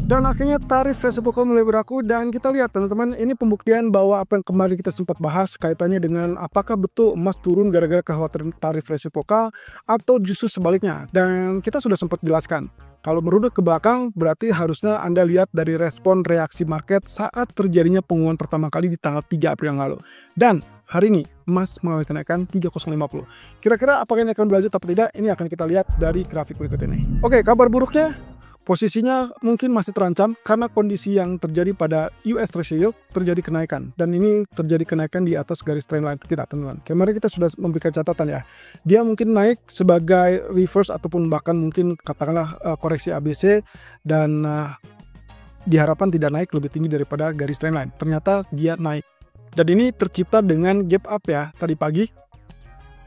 Dan akhirnya tarif resiprokal mulai berlaku dan kita lihat teman-teman, ini pembuktian bahwa apa yang kemarin kita sempat bahas kaitannya dengan apakah betul emas turun gara-gara kekhawatiran tarif resiprokal atau justru sebaliknya. Dan kita sudah sempat jelaskan, kalau merunut ke belakang berarti harusnya Anda lihat dari respon reaksi market saat terjadinya pengumuman pertama kali di tanggal 3 April yang lalu. Dan hari ini emas mengalami kenaikan 3050. Kira-kira apakah ini akan berlanjut atau tidak? Ini akan kita lihat dari grafik berikut ini. Oke, kabar buruknya, posisinya mungkin masih terancam karena kondisi yang terjadi pada US Treasury Yield terjadi kenaikan. Dan ini terjadi kenaikan di atas garis trendline kita, teman-teman. Kemarin kita sudah memberikan catatan ya. Dia mungkin naik sebagai reverse ataupun bahkan mungkin katakanlah koreksi ABC dan diharapkan tidak naik lebih tinggi daripada garis trendline. Ternyata dia naik. Dan ini tercipta dengan gap up ya tadi pagi.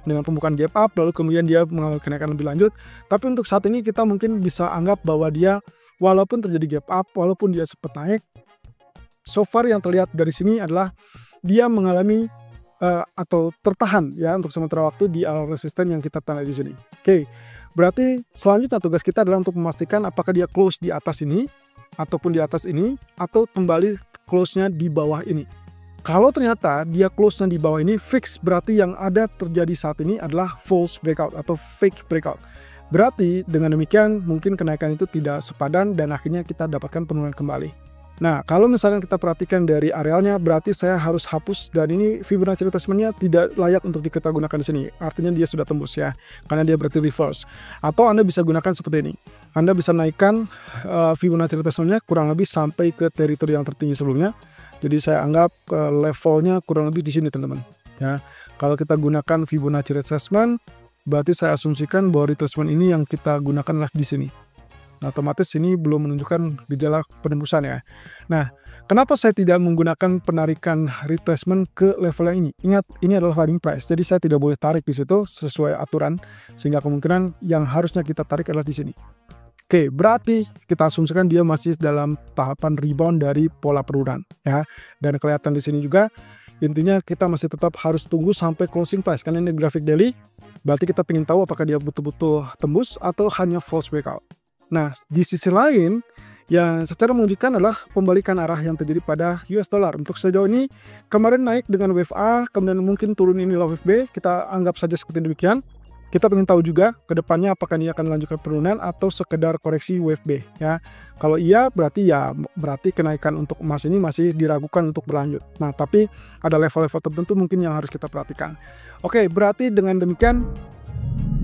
Dengan pembukaan gap up, lalu kemudian dia mengalami kenaikan lebih lanjut. Tapi untuk saat ini kita mungkin bisa anggap bahwa dia walaupun terjadi gap up, walaupun dia sempat naik, so far yang terlihat dari sini adalah dia mengalami atau tertahan ya untuk sementara waktu di area resisten yang kita tanda di sini. Oke, berarti selanjutnya tugas kita adalah untuk memastikan apakah dia close di atas ini, ataupun di atas ini, atau kembali close-nya di bawah ini. Kalau ternyata dia close-nya di bawah ini fix, berarti yang ada terjadi saat ini adalah false breakout atau fake breakout. Berarti dengan demikian mungkin kenaikan itu tidak sepadan dan akhirnya kita dapatkan penurunan kembali. Nah, kalau misalnya kita perhatikan dari arealnya, berarti saya harus hapus dan ini Fibonacci retracement-nya tidak layak untuk kita gunakan di sini. Artinya dia sudah tembus ya, karena dia berarti reverse. Atau Anda bisa gunakan seperti ini. Anda bisa naikkan Fibonacci retracement-nya kurang lebih sampai ke teritori yang tertinggi sebelumnya. Jadi saya anggap levelnya kurang lebih di sini teman-teman. Ya, kalau kita gunakan Fibonacci retracement, berarti saya asumsikan bahwa retracement ini yang kita gunakan adalah di sini. Nah, otomatis ini belum menunjukkan gejala penembusan ya. Nah, kenapa saya tidak menggunakan penarikan retracement ke level yang ini? Ingat, ini adalah funding price. Jadi saya tidak boleh tarik di situ sesuai aturan, sehingga kemungkinan yang harusnya kita tarik adalah di sini. Oke, berarti kita asumsikan dia masih dalam tahapan rebound dari pola penurunan ya. Dan kelihatan di sini juga intinya kita masih tetap harus tunggu sampai closing price karena ini grafik daily. Berarti kita ingin tahu apakah dia betul-betul tembus atau hanya false breakout. Nah, di sisi lain yang secara mengejutkan adalah pembalikan arah yang terjadi pada US dollar. Untuk sejauh ini kemarin naik dengan wave A, kemudian mungkin turun inilah wave B. Kita anggap saja seperti demikian. Kita ingin tahu juga ke depannya apakah ini akan melanjutkan penurunan atau sekedar koreksi wave B ya. Kalau iya berarti kenaikan untuk emas ini masih diragukan untuk berlanjut. Nah, tapi ada level-level tertentu mungkin yang harus kita perhatikan. Oke, berarti dengan demikian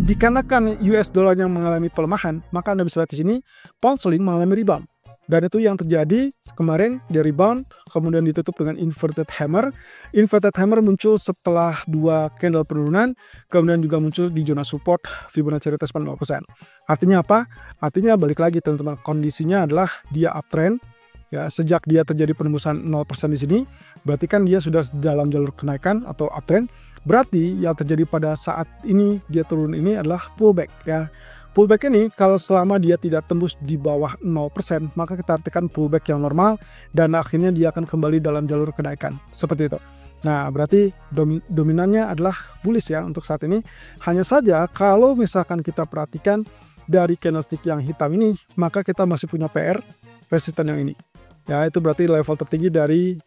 dikarenakan US dollar yang mengalami pelemahan, maka Anda bisa lihat di sini pound sterling mengalami rebound. Dan itu yang terjadi kemarin, dia rebound, kemudian ditutup dengan inverted hammer. Inverted hammer muncul setelah 2 candle penurunan, kemudian juga muncul di zona support Fibonacci retracement 0%. Artinya apa? Artinya balik lagi teman-teman, kondisinya adalah dia uptrend. Ya, sejak dia terjadi penembusan 0% di sini, berarti kan dia sudah dalam jalur kenaikan atau uptrend. Berarti yang terjadi pada saat ini dia turun ini adalah pullback ya. Pullback ini kalau selama dia tidak tembus di bawah 0%, maka kita artikan pullback yang normal dan akhirnya dia akan kembali dalam jalur kenaikan. Seperti itu. Nah, berarti dominannya adalah bullish ya untuk saat ini. Hanya saja kalau misalkan kita perhatikan dari candlestick yang hitam ini, maka kita masih punya PR resisten yang ini. Ya, itu berarti level tertinggi dari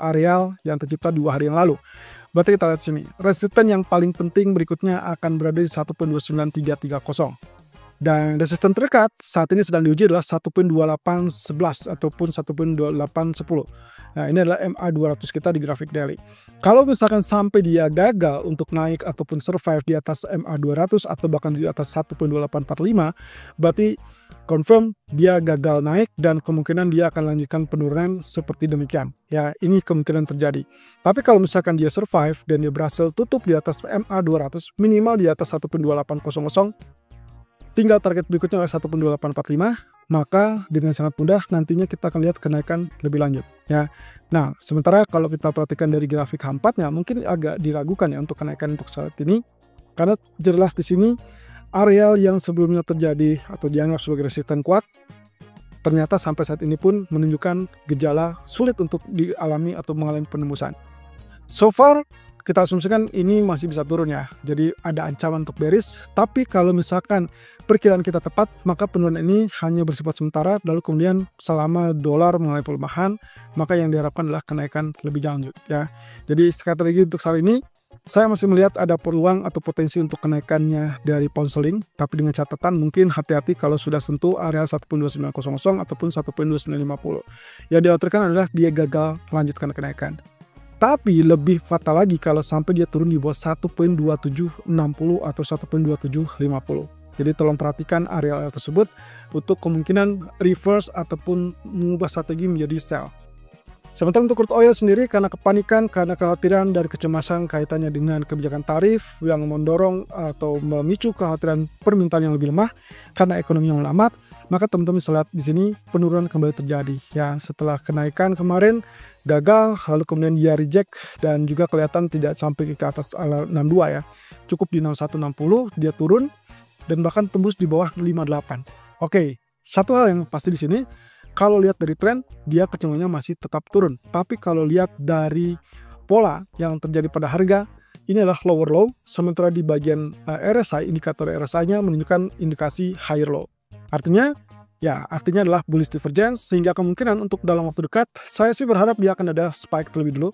areal yang tercipta 2 hari yang lalu. Berarti kita lihat sini. Resisten yang paling penting berikutnya akan berada di 1.29330. Dan resisten terdekat saat ini sedang diuji adalah 1.2811 ataupun 1.2810. Nah, ini adalah MA200 kita di grafik daily. Kalau misalkan sampai dia gagal untuk naik ataupun survive di atas MA200 atau bahkan di atas 1.2845, berarti confirm dia gagal naik dan kemungkinan dia akan lanjutkan penurunan seperti demikian. Ya, ini kemungkinan terjadi. Tapi kalau misalkan dia survive dan dia berhasil tutup di atas MA200 minimal di atas 1.2800, tinggal target berikutnya adalah 1.2845, maka dengan sangat mudah nantinya kita akan lihat kenaikan lebih lanjut ya. Nah, sementara kalau kita perhatikan dari grafik H4-nya mungkin agak diragukan ya untuk kenaikan untuk saat ini karena jelas di sini areal yang sebelumnya terjadi atau dianggap sebagai resisten kuat ternyata sampai saat ini pun menunjukkan gejala sulit untuk dialami atau mengalami penembusan. So far kita asumsikan ini masih bisa turun ya. Jadi ada ancaman untuk bearish, tapi kalau misalkan perkiraan kita tepat, maka penurunan ini hanya bersifat sementara, lalu kemudian selama dolar mengalami pelemahan, maka yang diharapkan adalah kenaikan lebih lanjut ya. Jadi sekali lagi untuk saat ini, saya masih melihat ada peluang atau potensi untuk kenaikannya dari pound sterling, tapi dengan catatan mungkin hati-hati kalau sudah sentuh area 1.2900 ataupun 1.2950. Yang dikhawatirkan adalah dia gagal melanjutkan kenaikan. Tapi lebih fatal lagi kalau sampai dia turun di bawah 1.2760 atau 1.2750. Jadi tolong perhatikan area tersebut untuk kemungkinan reverse ataupun mengubah strategi menjadi sell. Sementara untuk crude oil sendiri, karena kepanikan, karena kekhawatiran dan kecemasan kaitannya dengan kebijakan tarif yang mendorong atau memicu kekhawatiran permintaan yang lebih lemah karena ekonomi yang melambat, maka teman-teman bisa lihat di sini penurunan kembali terjadi ya. Setelah kenaikan kemarin gagal, lalu kemudian dia reject dan juga kelihatan tidak sampai ke atas 62 ya. Cukup di 6160 dia turun dan bahkan tembus di bawah 58. Oke, satu hal yang pasti di sini, kalau lihat dari tren, dia kecenderungannya masih tetap turun. Tapi kalau lihat dari pola yang terjadi pada harga, ini adalah lower low, sementara di bagian RSI, indikator RSI-nya menunjukkan indikasi higher low. Artinya adalah bullish divergence, sehingga kemungkinan untuk dalam waktu dekat, saya sih berharap dia akan ada spike terlebih dulu.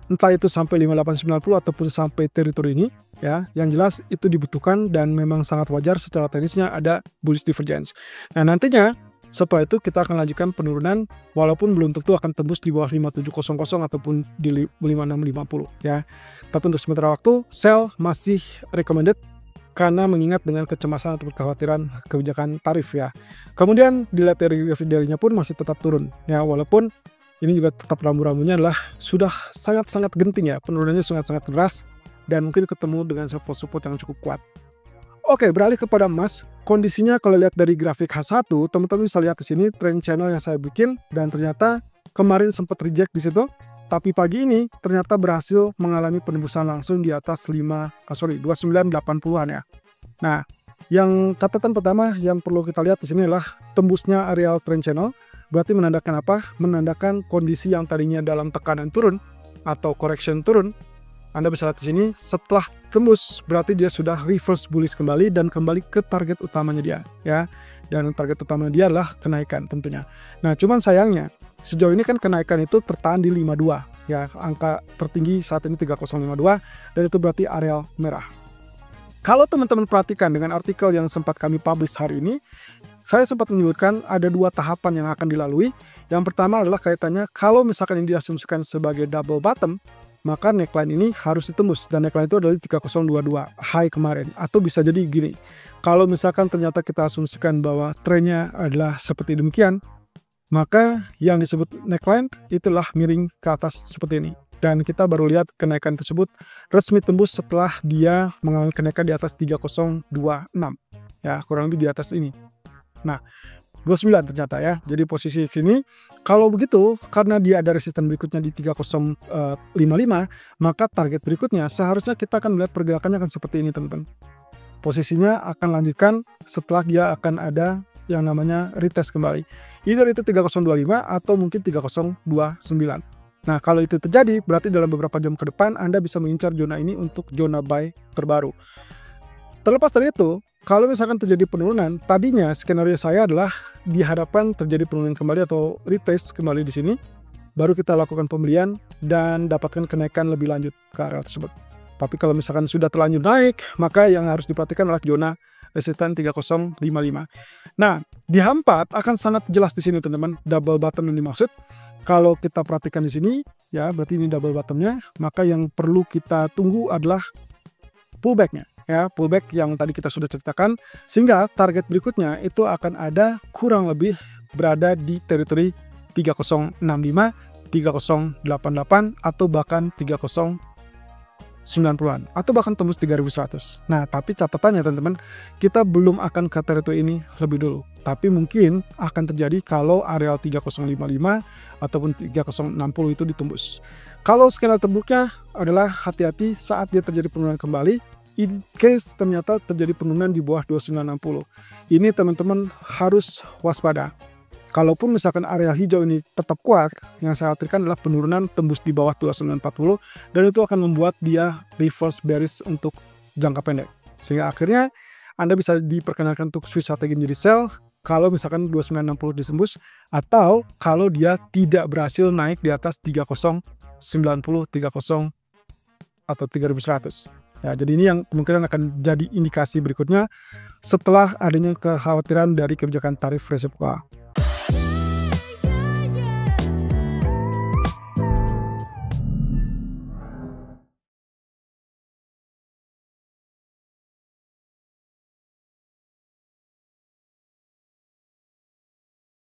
Entah itu sampai 5890 ataupun sampai teritori ini, ya. Yang jelas itu dibutuhkan dan memang sangat wajar secara teknisnya ada bullish divergence. Nah nantinya, setelah itu kita akan lanjutkan penurunan walaupun belum tentu akan tembus di bawah 5700 ataupun di 5650 ya. Tapi untuk sementara waktu sell masih recommended karena mengingat dengan kecemasan atau kekhawatiran kebijakan tarif ya. Kemudian dilihat dari daily-nya pun masih tetap turun ya, walaupun ini juga tetap rambu-rambunya adalah sudah sangat-sangat genting ya, penurunannya sangat-sangat keras dan mungkin ketemu dengan support yang cukup kuat. Oke, beralih kepada emas. Kondisinya kalau lihat dari grafik H1, teman-teman bisa lihat di sini trend channel yang saya bikin dan ternyata kemarin sempat reject di situ, tapi pagi ini ternyata berhasil mengalami penembusan langsung di atas 2980-an ya. Nah, yang catatan pertama yang perlu kita lihat di sini adalah tembusnya area trend channel. Berarti menandakan apa? Menandakan kondisi yang tadinya dalam tekanan turun atau correction turun. Anda bisa lihat di sini setelah tembus berarti dia sudah reverse bullish kembali dan kembali ke target utamanya dia ya. Dan target utama dia adalah kenaikan tentunya. Nah, cuman sayangnya sejauh ini kan kenaikan itu tertahan di 52 ya. Angka tertinggi saat ini 3052 dan itu berarti area merah. Kalau teman-teman perhatikan dengan artikel yang sempat kami publish hari ini, saya sempat menyebutkan ada dua tahapan yang akan dilalui. Yang pertama adalah kaitannya kalau misalkan ini diasumsikan sebagai double bottom, maka neckline ini harus ditembus dan neckline itu adalah 3022 high kemarin. Atau bisa jadi gini, kalau misalkan ternyata kita asumsikan bahwa trennya adalah seperti demikian, maka yang disebut neckline itulah miring ke atas seperti ini. Dan kita baru lihat kenaikan tersebut resmi tembus setelah dia mengalami kenaikan di atas 3026 ya, kurang lebih di atas ini. Nah, 29 ternyata ya. Jadi posisi sini kalau begitu karena dia ada resisten berikutnya di 3055, maka target berikutnya seharusnya kita akan melihat pergerakannya akan seperti ini teman-teman. Posisinya akan lanjutkan setelah dia akan ada yang namanya retest kembali. Either itu 3025 atau mungkin 3029. Nah, kalau itu terjadi berarti dalam beberapa jam ke depan Anda bisa mengincar zona ini untuk zona buy terbaru. Terlepas dari itu, kalau misalkan terjadi penurunan, tadinya skenario saya adalah diharapkan terjadi penurunan kembali atau retest kembali di sini, baru kita lakukan pembelian dan dapatkan kenaikan lebih lanjut ke area tersebut. Tapi kalau misalkan sudah terlanjur naik, maka yang harus diperhatikan adalah zona resisten 3055. Nah, di H4 akan sangat jelas di sini teman-teman, double bottom yang dimaksud. Kalau kita perhatikan di sini, ya berarti ini double bottomnya, maka yang perlu kita tunggu adalah pullbacknya. Ya, pullback yang tadi kita sudah ceritakan, sehingga target berikutnya itu akan ada kurang lebih berada di teritori 3065, 3088 atau bahkan 3090-an atau bahkan tembus 3100. Nah, tapi catatannya teman-teman, kita belum akan ke teritori ini lebih dulu. Tapi mungkin akan terjadi kalau area 3055 ataupun 3060 itu ditembus. Kalau skenario terburuknya adalah hati-hati saat dia terjadi penurunan kembali. In case ternyata terjadi penurunan di bawah 2960, ini teman-teman harus waspada Kalaupun misalkan area hijau ini tetap kuat, yang saya khawatirkan adalah penurunan tembus di bawah 2940 dan itu akan membuat dia reverse bearish untuk jangka pendek. Sehingga akhirnya Anda bisa diperkenalkan untuk switch strategi menjadi sell kalau misalkan 2960 disembus atau kalau dia tidak berhasil naik di atas 3090, 30 atau 3100. Ya, jadi ini yang kemungkinan akan jadi indikasi berikutnya setelah adanya kekhawatiran dari kebijakan tarif resiproka.